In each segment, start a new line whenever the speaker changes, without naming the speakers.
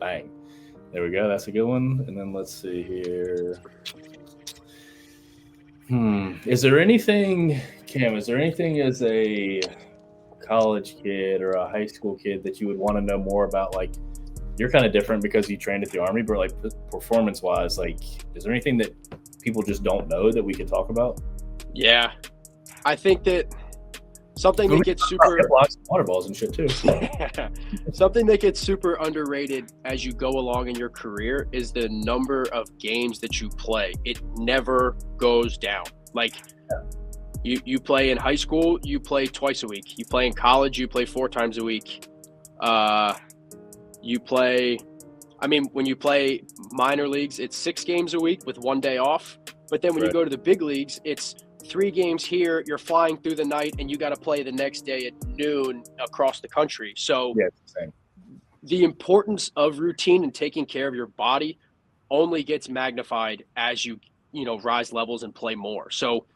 Bang. There we go. That's a good one. And then let's see here. Is there anything, Cam, is there anything as a college kid or a high school kid that you would want to know more about? Like, you're kind of different because you trained at the Army, but like performance wise, like, is there anything that people just don't know that we could talk about?
Yeah. I think that something that gets super
blocks and water balls and shit too.
something that gets super underrated as you go along in your career is the number of games that you play. It never goes down. Like you play in high school, you play twice a week. You play in college, you play 4 times a week. You play, I mean, when you play minor leagues, it's 6 games a week with 1 day off. But then when you go to the big leagues, it's 3 games here, you're flying through the night, and you got to play the next day at noon across the country. So the importance of routine and taking care of your body only gets magnified as you rise levels and play more. So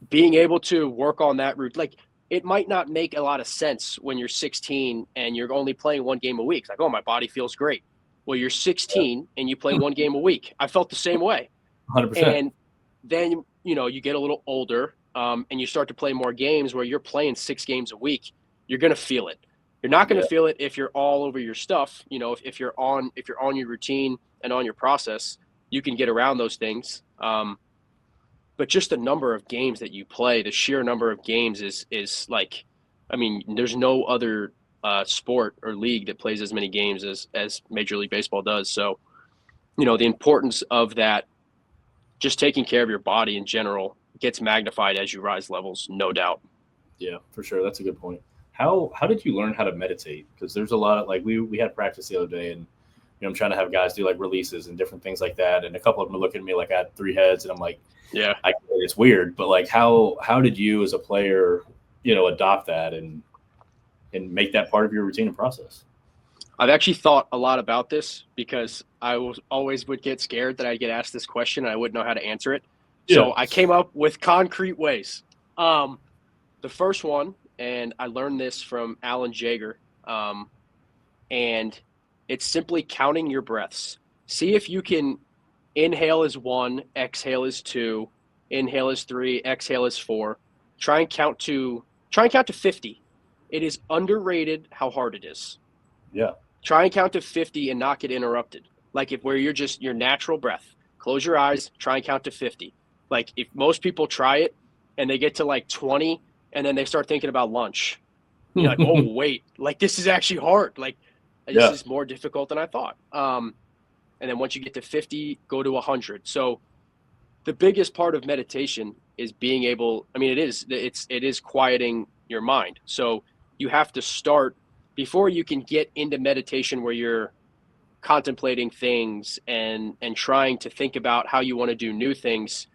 being able to work on that route, like, it might not make a lot of sense when you're 16 and you're only playing 1 game a week. It's like, oh, my body feels great. Well, you're 16 and you play 1 game a week. I felt the same way.
100%.
And then, you get a little older and you start to play more games where you're playing 6 games a week. You're going to feel it. You're not going to feel it if you're all over your stuff. If you're on your routine and on your process, you can get around those things. But just the number of games that you play, the sheer number of games is like, I mean, there's no other sport or league that plays as many games as Major League Baseball does. So, the importance of that, just taking care of your body in general, gets magnified as you rise levels, no doubt.
Yeah, for sure. That's a good point. How did you learn how to meditate? Because there's a lot of, like, we had practice the other day, and I'm trying to have guys do like releases and different things like that. And a couple of them are looking at me like I had 3 heads, and I'm like,
yeah,
it's weird. But like, how did you as a player, adopt that and make that part of your routine and process?
I've actually thought a lot about this because I always would get scared that I'd get asked this question and I wouldn't know how to answer it. Yeah. So I came up with concrete ways. The first one, and I learned this from Alan Jaeger, and it's simply counting your breaths. See if you can inhale as 1, exhale as 2, inhale as 3, exhale as 4. Try and count to 50. It is underrated how hard it is.
Yeah.
Try and count to 50 and not get interrupted. Like where you're just your natural breath. Close your eyes, try and count to 50. Like if most people try it and they get to like 20 and then they start thinking about lunch. You're like, oh, wait, like this is actually hard. Like this is more difficult than I thought. And then once you get to 50, go to 100. So the biggest part of meditation is being able, I mean, it is quieting your mind. So you have to start before you can get into meditation where you're contemplating things and trying to think about how you want to do new things.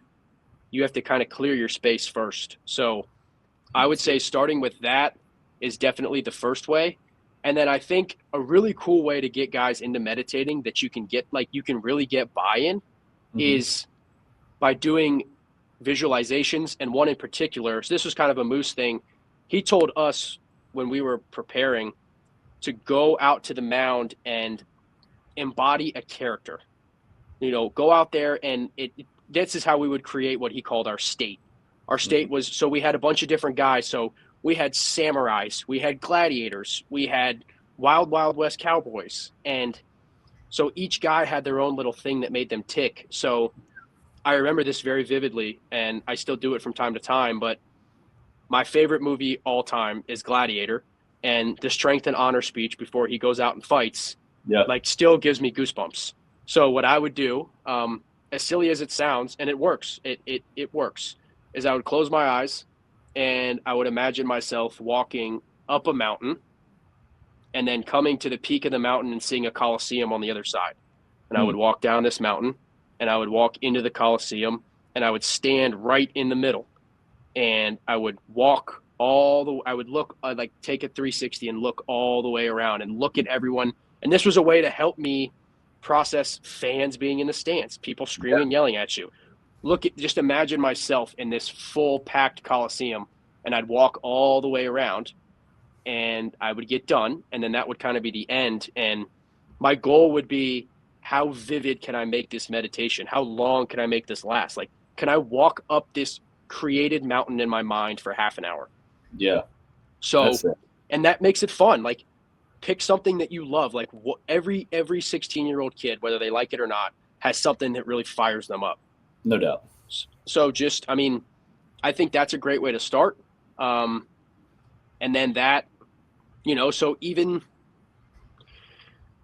You have to kind of clear your space first. So I would say starting with that is definitely the first way. And then I think a really cool way to get guys into meditating that you can get, like, you can really get buy-in is by doing visualizations. And one in particular, so this was kind of a Moose thing. He told us when we were preparing to go out to the mound and embody a character. Go out there, and this is how we would create what he called our state. Our state was, so we had a bunch of different guys. So we had samurais, we had gladiators, we had Wild West cowboys. And so each guy had their own little thing that made them tick. So I remember this very vividly, and I still do it from time to time, but my favorite movie all time is Gladiator, and the strength and honor speech before he goes out and fights, like, still gives me goosebumps. So what I would do, as silly as it sounds, and it works, it works, is I would close my eyes and I would imagine myself walking up a mountain and then coming to the peak of the mountain and seeing a Coliseum on the other side. And I would walk down this mountain and I would walk into the Coliseum and I would stand right in the middle. And I would walk I would look, like, take a 360 and look all the way around and look at everyone. And this was a way to help me process fans being in the stands, people screaming, yelling at you. Just imagine myself in this full packed Coliseum, and I'd walk all the way around and I would get done. And then that would kind of be the end. And my goal would be, how vivid can I make this meditation? How long can I make this last? Like, can I walk up this created mountain in my mind for half an hour?
Yeah.
So, and that makes it fun. Like, pick something that you love. Like, every 16-year-old kid, whether they like it or not, has something that really fires them up.
No doubt.
So just, I mean, I think that's a great way to start. And then that, you know, so even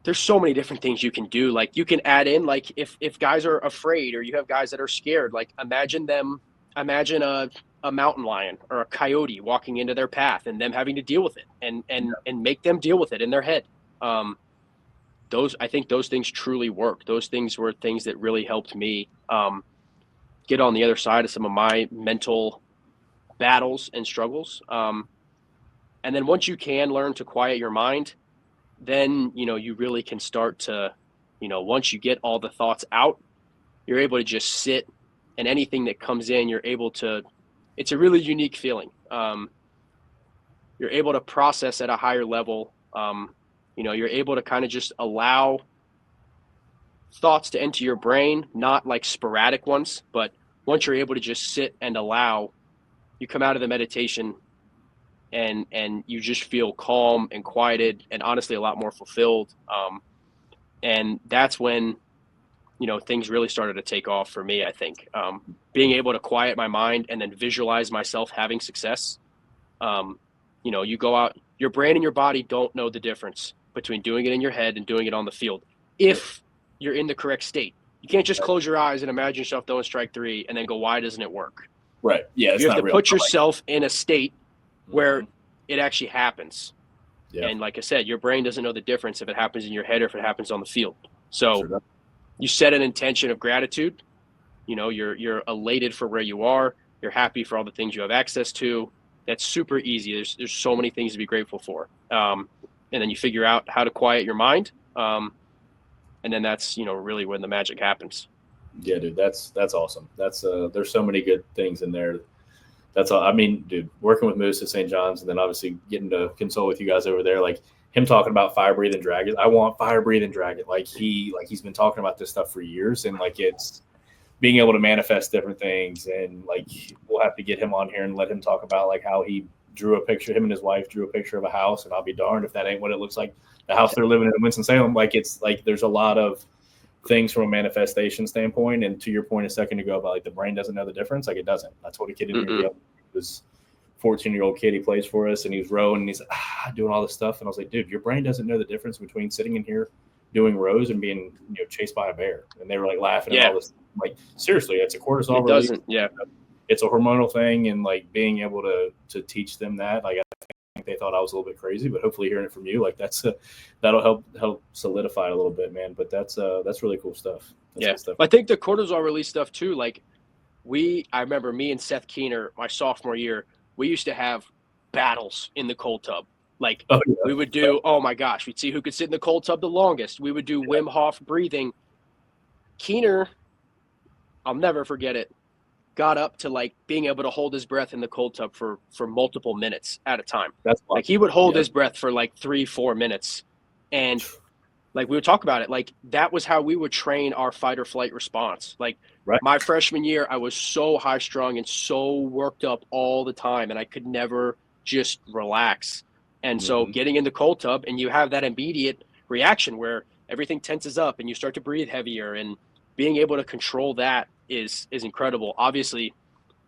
there's so many different things you can do. Like, you can add in, like, if guys are afraid, or you have guys that are scared, like, imagine a mountain lion or a coyote walking into their path and them having to deal with it, and make them deal with it in their head. I think those things truly work. Those things were things that really helped me get on the other side of some of my mental battles and struggles. And then once you can learn to quiet your mind, then, you know, you really can start to, you know, once you get all the thoughts out, you're able to just sit, and anything that comes in, you're able to, it's a really unique feeling. You're able to process at a higher level. You know, you're able to kind of just allow thoughts to enter your brain, not like sporadic ones, but once you're able to just sit and allow, you come out of the meditation and you just feel calm and quieted, and honestly a lot more fulfilled. And that's when, you know, things really started to take off for me, I think. Being able to quiet my mind and then visualize myself having success. You know, you go out, your brain and your body don't know the difference between doing it in your head and doing it on the field, if you're in the correct state. You can't just close your eyes and imagine yourself throwing strike three and then go, why doesn't it work?
Right. Yeah.
You have to put yourself in a state where it actually happens. Yeah. And like I said, your brain doesn't know the difference if it happens in your head or if it happens on the field. So you set an intention of gratitude. You know, you're elated for where you are. You're happy for all the things you have access to. That's super easy. There's so many things to be grateful for. And then you figure out how to quiet your mind. And then that's, you know, really when the magic happens.
Yeah, dude, that's awesome. That's there's so many good things in there. That's all. I mean, dude, working with Moose at St. John's, and then obviously getting to consult with you guys over there, like him talking about fire breathing dragon. I want fire breathing dragon. He's been talking about this stuff for years, and like it's being able to manifest different things. And like we'll have to get him on here and let him talk about like how he drew a picture. Him and his wife drew a picture of a house, and I'll be darned if that ain't what it looks like. The house they're living in Winston-Salem. Like it's like there's a lot of things from a manifestation standpoint. And to your point a second ago about like the brain doesn't know the difference, like it doesn't. I told a kid in here, he was 14-year-old kid, he plays for us, and he was rowing, and he's doing all this stuff, and I was like, dude, your brain doesn't know the difference between sitting in here doing rows and being, you know, chased by a bear. And they were like laughing at all this. Like seriously, it's a cortisol release. It's a hormonal thing, and like being able to teach them that, like I think they thought I was a little bit crazy, but hopefully hearing it from you, like that'll help solidify it a little bit, man. But that's really cool stuff. That's
stuff. I think the cortisol release stuff too, like I remember me and Seth Keener, my sophomore year, we used to have battles in the cold tub. Like we would do, oh my gosh, we'd see who could sit in the cold tub the longest. We would do Wim Hof breathing. Keener, I'll never forget it, got up to like being able to hold his breath in the cold tub for multiple minutes at a time. That's like he would hold his breath for like 3-4 minutes. And like we would talk about it, like that was how we would train our fight or flight response. Like my freshman year, I was so high strung and so worked up all the time, and I could never just relax. And so getting in the cold tub, and you have that immediate reaction where everything tenses up and you start to breathe heavier, and being able to control that is incredible. Obviously,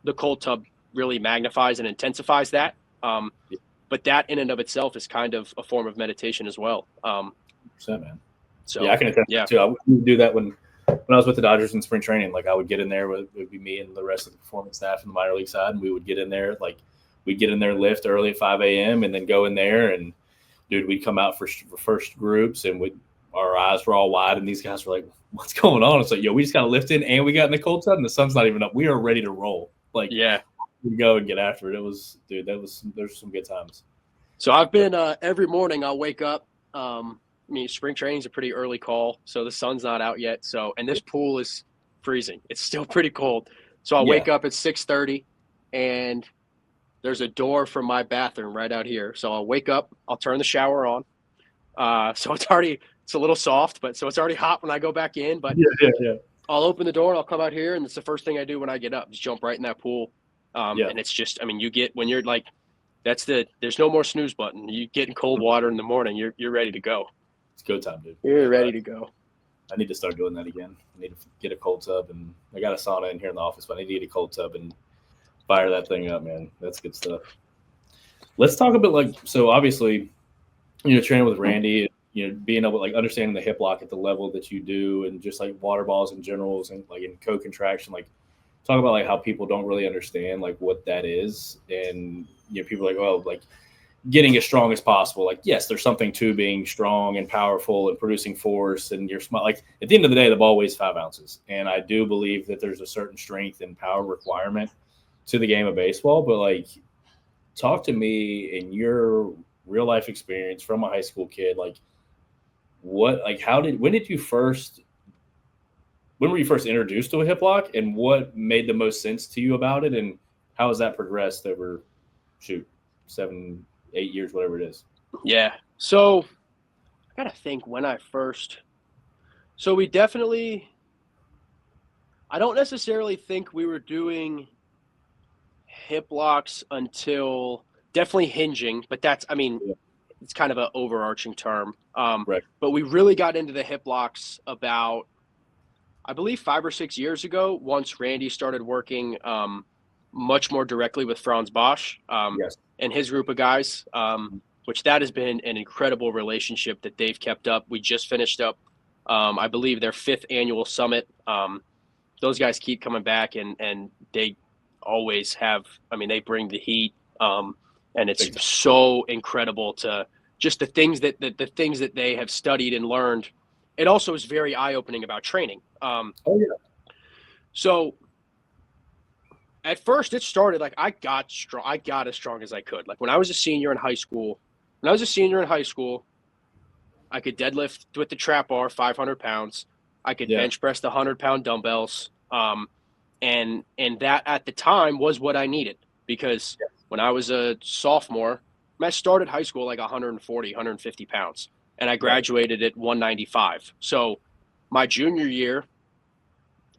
the cold tub really magnifies and intensifies that. But that in and of itself is kind of a form of meditation as well.
100%, man.
So
I can attest too. I would do that when I was with the Dodgers in spring training. Like I would get in there, it would be me and the rest of the performance staff in the minor league side, and we would get in there. Like we'd get in there, lift early at 5 a.m. and then go in there, and dude, we'd come out for first groups, and our eyes were all wide, and these guys were like, "What's going on?" It's like, yo, we just got to lift in, and we got in the cold tub, and the sun's not even up. We are ready to roll. Like, we go and get after it. It was, dude, there's some good times.
So I've been every morning I'll wake up. I mean, spring training's a pretty early call, so the sun's not out yet. So, and this pool is freezing. It's still pretty cold. So I'll wake up at 6:30, and there's a door from my bathroom right out here. So I'll wake up, I'll turn the shower on. So it's It's a little soft, but so it's already hot when I go back in. But
Yeah.
I'll open the door and I'll come out here, and it's the first thing I do when I get up. Just jump right in that pool.
Yeah.
And it's just, I mean, you get when you're like, there's no more snooze button. You get in cold water in the morning, you're ready to go.
It's go time, dude.
You're ready to go.
I need to start doing that again. I need to get a cold tub, and I got a sauna in here in the office, but I need to get a cold tub and fire that thing up, man. That's good stuff. Let's talk about so obviously, training with Randy, being able to understanding the hip lock at the level that you do, and just like water balls and generals and in co-contraction, talk about how people don't really understand what that is, and people are getting as strong as possible. Yes, there's something to being strong and powerful and producing force, and you're smart. At the end of the day, the ball weighs 5 ounces, and I do believe that there's a certain strength and power requirement to the game of baseball. But talk to me in your real life experience from a high school kid. When were you first introduced to a hip lock, and what made the most sense to you about it, and how has that progressed over 7, 8 years, whatever it is?
Yeah. So I gotta think when I first. So we definitely. I don't necessarily think we were doing hip locks until definitely hinging, but that's, it's kind of an overarching term.
Right.
But we really got into the hip locks about, I believe, 5 or 6 years ago, once Randy started working much more directly with Franz Bosch
Yes.
and his group of guys, which that has been an incredible relationship that they've kept up. We just finished up, I believe, their 5th annual summit. Those guys keep coming back, and they always have, they bring the heat, and it's so incredible to just the things that they have studied and learned. It also is very eye-opening about training. So at first it started I got as strong as I could. When I was a senior in high school, I could deadlift with the trap bar 500 pounds. I could bench press the 100-pound dumbbells. And that at the time was what I needed, because when I was a sophomore, I started high school 140, 150 pounds, and I graduated at 195. So my junior year,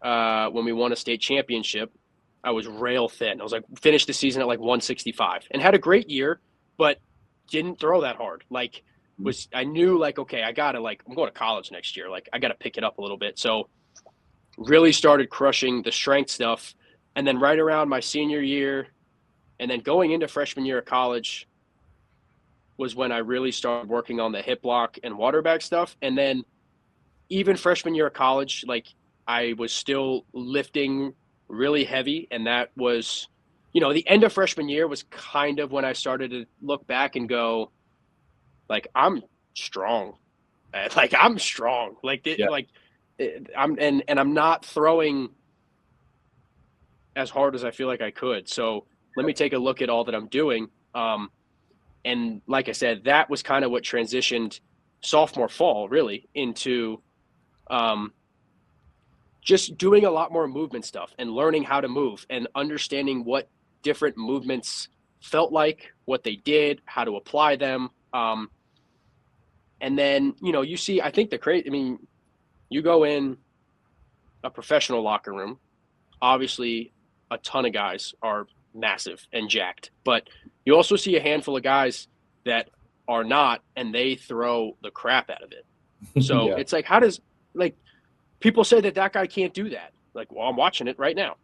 when we won a state championship, I was rail thin. I was finished the season at 165 and had a great year, but didn't throw that hard. I knew okay, I gotta I'm going to college next year. I gotta pick it up a little bit. So really started crushing the strength stuff. And then right around my senior year and then going into freshman year of college was when I really started working on the hip lock and water bag stuff. And then even freshman year of college, I was still lifting really heavy. And that was, the end of freshman year was kind of when I started to look back and go, I'm strong. I'm strong. I'm not throwing as hard as I feel like I could. So let me take a look at all that I'm doing. And like I said, that was kind of what transitioned sophomore fall really into just doing a lot more movement stuff and learning how to move and understanding what different movements felt like, what they did, how to apply them. And then, you see, I think you go in a professional locker room, obviously a ton of guys are massive and jacked, but you also see a handful of guys that are not, and they throw the crap out of it. So it's how does, people say that guy can't do that. Well, I'm watching it right now.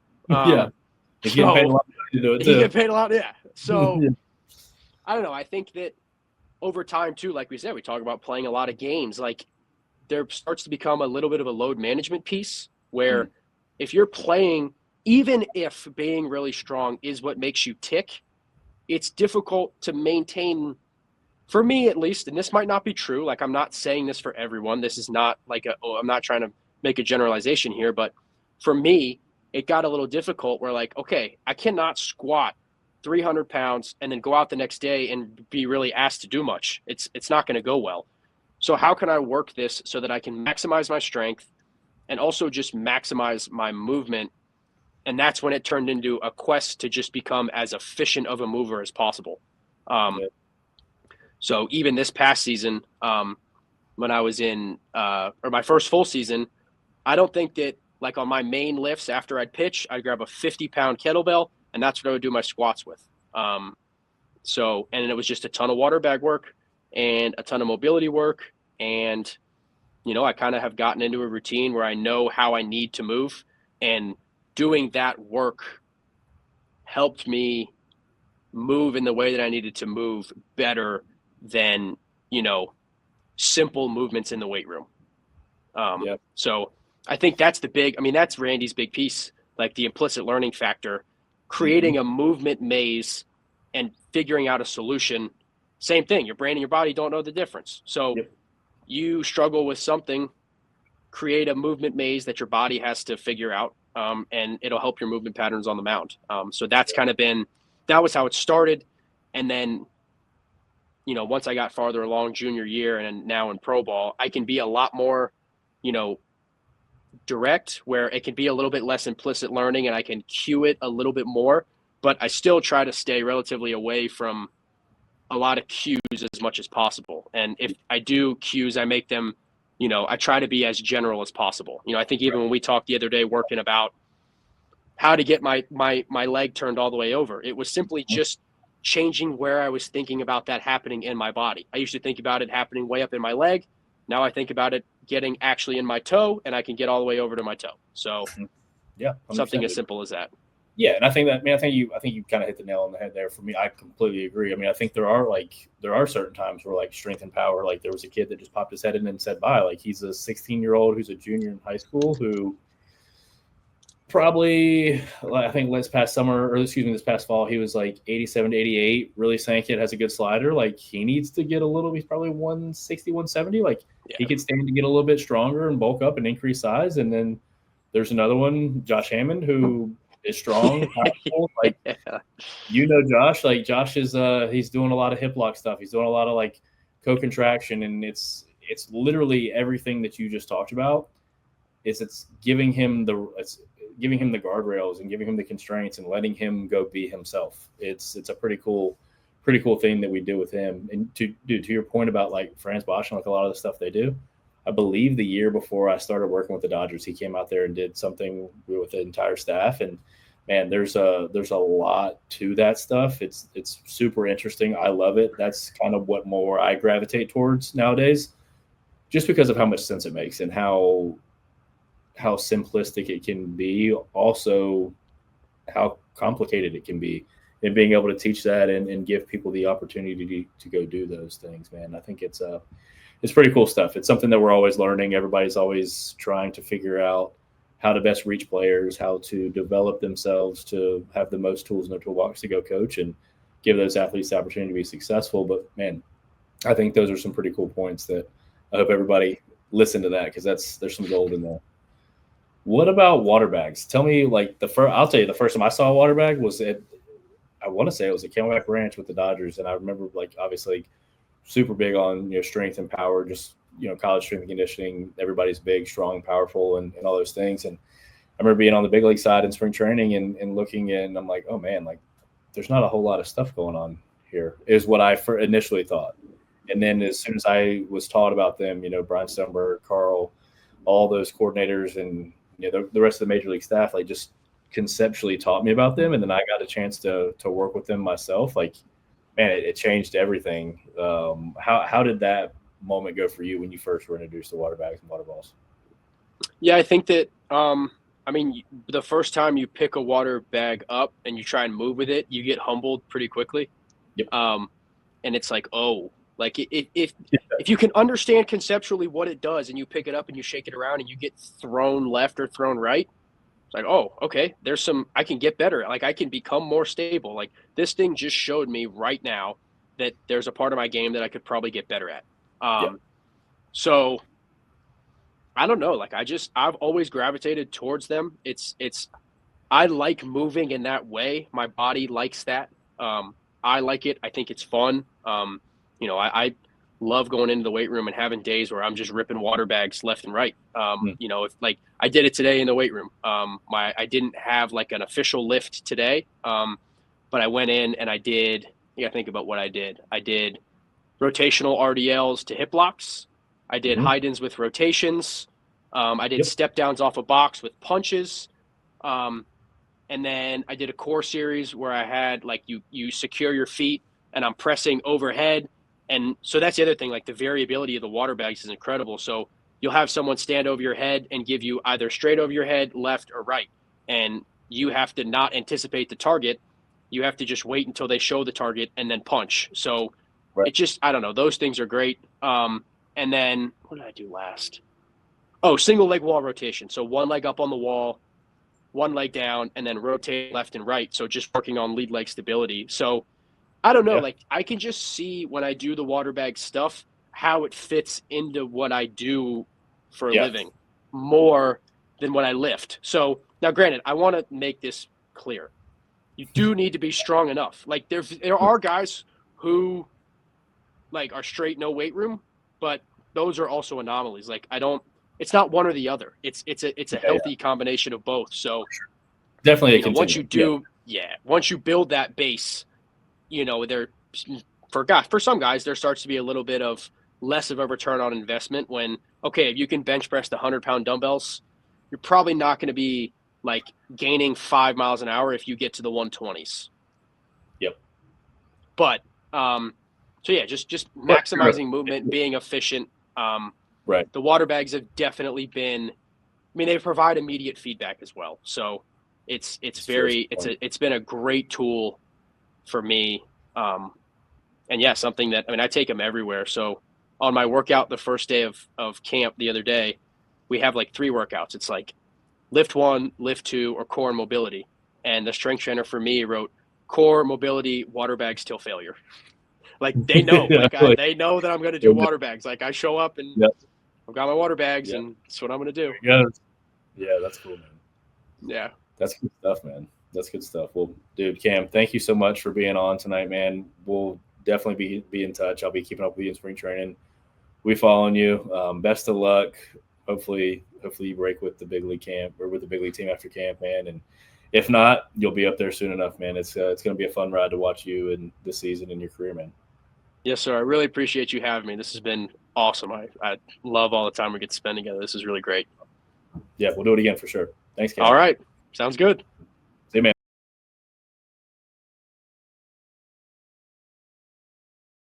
He's getting paid a lot to do it too.
He get paid a lot, yeah. So I don't know. I think that over time too, like we said, we talk about playing a lot of games. There starts to become a little bit of a load management piece where if you're playing, even if being really strong is what makes you tick, it's difficult to maintain, for me at least, and this might not be true. I'm not saying this for everyone. This is not I'm not trying to make a generalization here, but for me, it got a little difficult where okay, I cannot squat 300 pounds and then go out the next day and be really asked to do much. It's not going to go well. So how can I work this so that I can maximize my strength and also just maximize my movement? And that's when it turned into a quest to just become as efficient of a mover as possible. So even this past season, when I was in or my first full season, I don't think that like on my main lifts after I'd pitch, I'd grab a 50-pound kettlebell, and that's what I would do my squats with. So, and it was just a ton of water bag work and a ton of mobility work. And, you know, I kind of have gotten into a routine where I know how I need to move, and doing that work helped me move in the way that I needed to move better than, you know, simple movements in the weight room. So I think that's that's Randy's big piece, like the implicit learning factor, creating a movement maze and figuring out a solution. Same thing. Your brain and your body don't know the difference. So you struggle with something, create a movement maze that your body has to figure out, and it'll help your movement patterns on the mound. So that's kind of that was how it started. And then, you know, once I got farther along junior year and now in pro ball, I can be a lot more, you know, direct, where it can be a little bit less implicit learning and I can cue it a little bit more, but I still try to stay relatively away from a lot of cues as much as possible. And if I do cues, I make them, you know, I try to be as general as possible. You know, I think even when we talked the other day working about how to get my leg turned all the way over, it was simply just changing where I was thinking about that happening in my body. I used to think about it happening way up in my leg. Now I think about it getting actually in my toe, and I can get all the way over to my toe. So something as simple as that.
Yeah, and I think that, I think you kind of hit the nail on the head there. For me, I completely agree. I mean, I think there are certain times where like strength and power, like there was a kid that just popped his head in and said bye. Like he's a 16-year-old who's a junior in high school who probably, I think this past fall, he was like 87 to 88, really sank it, has a good slider. Like he needs to get he's probably 160, 170. Like he could stand to get a little bit stronger and bulk up and increase size. And then there's another one, Josh Hammond, who is strong, powerful. Like you know, Josh is he's doing a lot of hip lock stuff. He's doing a lot of like co-contraction, and it's literally everything that you just talked about. It's giving him the guardrails and giving him the constraints and letting him go be himself. It's a pretty cool thing that we do with him. And to your point about like Franz Bosch and like a lot of the stuff they do, I believe the year before I started working with the Dodgers, he came out there and did something with the entire staff. And man, there's a lot to that stuff. It's super interesting. I love it. That's kind of what more I gravitate towards nowadays, just because of how much sense it makes and how simplistic it can be, also how complicated it can be, and being able to teach that and give people the opportunity to go do those things, man. I think it's pretty cool stuff. It's something that we're always learning. Everybody's always trying to figure out how to best reach players, how to develop themselves to have the most tools in their toolbox to go coach and give those athletes the opportunity to be successful. But man, I think those are some pretty cool points that I hope everybody listen to that, because there's some gold in there. What about water bags? Tell me, like I'll tell you, the first time I saw a water bag was I want to say it was at Camelback Ranch with the Dodgers. And I remember like, obviously super big on, strength and power, just, college strength and conditioning. Everybody's big, strong, powerful, and all those things. And I remember being on the big league side in spring training and looking in, I'm like, oh man, like there's not a whole lot of stuff going on here, is what I initially thought. And then as soon as I was taught about them, Brian Stoneberg, Carl, all those coordinators and, the rest of the major league staff, like just conceptually taught me about them. And then I got a chance to work with them myself. Like, man, it changed everything. How did that moment go for you when you first were introduced to water bags and water balls?
Yeah, I think that, the first time you pick a water bag up and you try and move with it, you get humbled pretty quickly.
Yep.
And it's like, oh, like if you can understand conceptually what it does and you pick it up and you shake it around and you get thrown left or thrown right, it's like, oh, okay, I can get better. Like I can become more stable. Like this thing just showed me right now that there's a part of my game that I could probably get better at. So I don't know. Like I've always gravitated towards them. I like moving in that way. My body likes that. I like it. I think it's fun. I love going into the weight room and having days where I'm just ripping water bags left and right. If like I did it today in the weight room, I didn't have like an official lift today. But I went in and I did, think about what I did. I did rotational RDLs to hip locks. I did
Mhm.
hide-ins with rotations. I did
Yep.
step downs off a box with punches. Um, and then I did a core series where I had like you secure your feet and I'm pressing overhead. And so that's the other thing, like the variability of the water bags is incredible. So you'll have someone stand over your head and give you either straight over your head, left or right. And you have to not anticipate the target. You have to just wait until they show the target and then punch. So
Right.
it just, I don't know, those things are great. And then what did I do last? Oh, single leg wall rotation. So one leg up on the wall, one leg down, and then rotate left and right. So just working on lead leg stability. So I don't know,
Yeah.
like I can just see when I do the water bag stuff how it fits into what I do for a
Yeah.
living more than when I lift. So now, granted, I want to make this clear. You do need to be strong enough. Like there are guys who like are straight no weight room, but those are also anomalies. Like I don't. It's not one or the other. It's a
Yeah. Yeah.
healthy combination of both. So
Definitely a
once you
continuum. Yeah.
do, yeah, once you build that base, there for some guys there starts to be a little bit of less of a return on investment when okay, if you can bench press the 100-pound dumbbells, you're probably not going to be like gaining 5 miles an hour if you get to the 120s.
Yep.
But so yeah, just
But
maximizing movement, being efficient.
right.
The water bags have definitely been. I mean, they provide immediate feedback as well. So it's
True.
it's been a great tool for me. And yeah, something that I mean, I take them everywhere. So on my workout the first day of camp the other day, we have like 3 workouts. It's like lift 1, lift 2, or core and mobility. And the strength trainer for me wrote core, mobility, water bags till failure. Like they know,
Yeah,
they know that I'm going to do water bags. Like I show up and
yep.
I've got my water bags,
Yep.
and that's what I'm going to do.
Yeah. Yeah, that's cool, man.
Yeah.
That's good stuff, man. That's good stuff. Well, dude, Cam, thank you so much for being on tonight, man. We'll definitely be in touch. I'll be keeping up with you in spring training. We following you. Best of luck. Hopefully you break with the big league camp or with the big league team after camp, man. And if not, you'll be up there soon enough, man. It's going to be a fun ride to watch you in this season in your career, man.
Yes, sir. I really appreciate you having me. This has been awesome. I love all the time we get to spend together. This is really great.
Yeah, we'll do it again for sure. Thanks, Cam.
All right. Sounds good.